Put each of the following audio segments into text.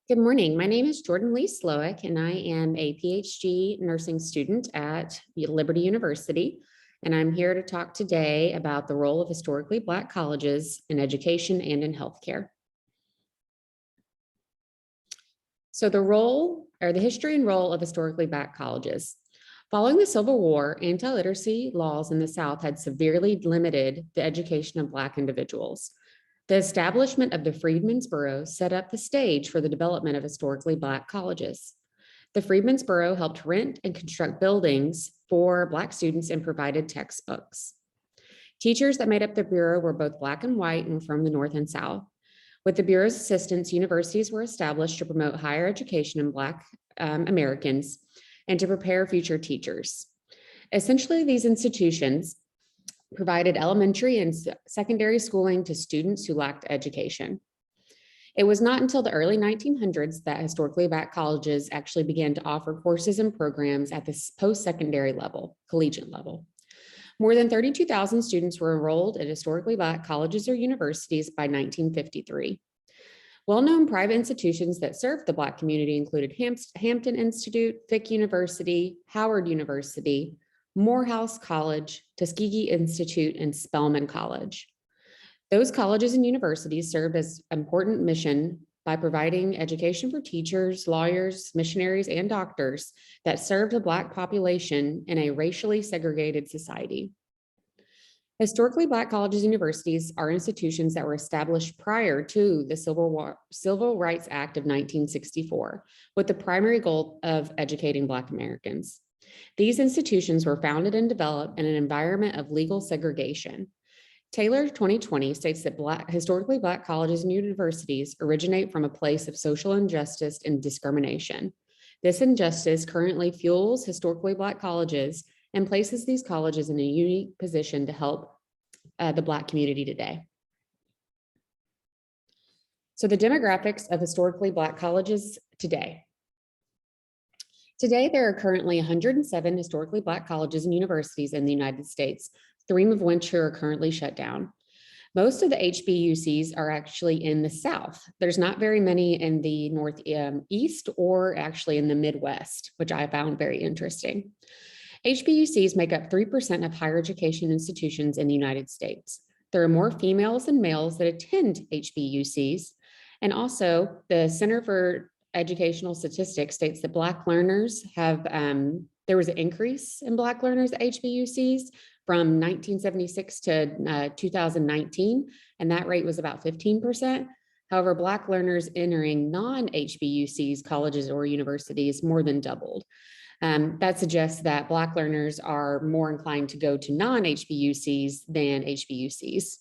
Good morning. My name is Jordan Lee Slowik, and I am a PhD nursing student at Liberty University. And I'm here to talk today about the role of historically Black colleges in education and in healthcare. So the history and role of historically Black colleges. Following the Civil War, anti-literacy laws in the South had severely limited the education of Black individuals. The establishment of the Freedmen's Bureau set up the stage for the development of historically Black colleges. The Freedmen's Bureau helped rent and construct buildings for Black students and provided textbooks. Teachers that made up the Bureau were both Black and white and from the North and South. With the Bureau's assistance, universities were established to promote higher education in Black Americans and to prepare future teachers. Essentially, these institutions provided elementary and secondary schooling to students who lacked education. It was not until the early 1900s that historically Black colleges actually began to offer courses and programs at the post-secondary level, collegiate level. More than 32,000 students were enrolled at historically Black colleges or universities by 1953. Well-known private institutions that served the Black community included Hampton Institute, Fick University, Howard University, Morehouse College, Tuskegee Institute, and Spelman College. Those colleges and universities served as an important mission by providing education for teachers, lawyers, missionaries, and doctors that served the Black population in a racially segregated society. Historically Black colleges and universities are institutions that were established prior to the Civil Rights Act of 1964, with the primary goal of educating Black Americans. These institutions were founded and developed in an environment of legal segregation. Taylor 2020 states that historically Black colleges and universities originate from a place of social injustice and discrimination. This injustice currently fuels historically Black colleges and places these colleges in a unique position to help the Black community today. So the demographics of historically Black colleges today. Today, there are currently 107 historically Black colleges and universities in the United States, 3 of which are currently shut down. Most of the HBUCs are actually in the South. There's not very many in the Northeast or actually in the Midwest, which I found very interesting. HBUCs make up 3% of higher education institutions in the United States. There are more females than males that attend HBUCs, and also the Center for Educational Statistics states that Black learners have, there was an increase in Black learners at HBUCs from 1976 to 2019, and that rate was about 15%. However, Black learners entering non-HBUCs, colleges or universities more than doubled. That suggests that Black learners are more inclined to go to non-HBUCs than HBUCs.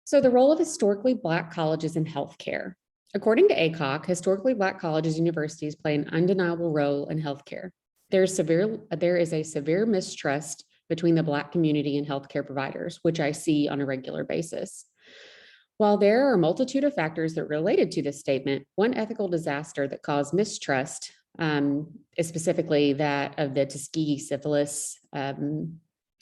So the role of historically Black colleges in healthcare. According to ACOG, historically Black colleges and universities play an undeniable role in healthcare. There is a severe mistrust between the Black community and healthcare providers, which I see on a regular basis. While there are a multitude of factors that are related to this statement, one ethical disaster that caused mistrust is specifically that of the Tuskegee syphilis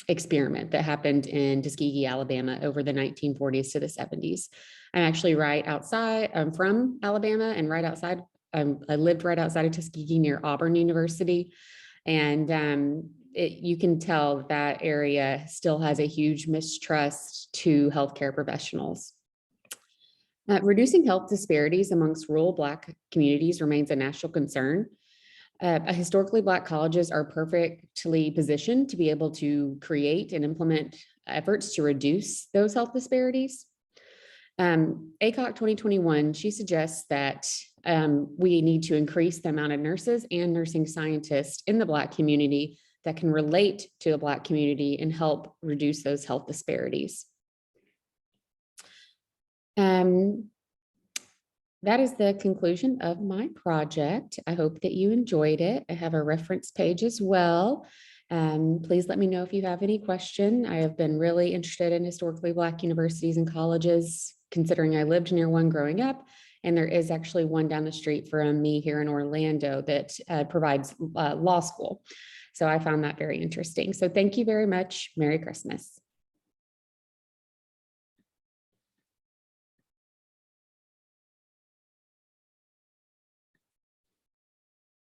experiment that happened in Tuskegee, Alabama over the 1940s to the 70s. I'm actually I'm from Alabama and I lived right outside of Tuskegee near Auburn University. And you can tell that area still has a huge mistrust to healthcare professionals. Reducing health disparities amongst rural Black communities remains a national concern. Historically Black colleges are perfectly positioned to be able to create and implement efforts to reduce those health disparities. ACOG 2021, she suggests that we need to increase the amount of nurses and nursing scientists in the Black community that can relate to the Black community and help reduce those health disparities. That is the conclusion of my project. I hope that you enjoyed it. I have a reference page as well. Please let me know if you have any question. I have been really interested in historically Black universities and colleges, considering I lived near one growing up, and there is actually one down the street from me here in Orlando that provides law school. So I found that very interesting. So thank you very much. Merry Christmas.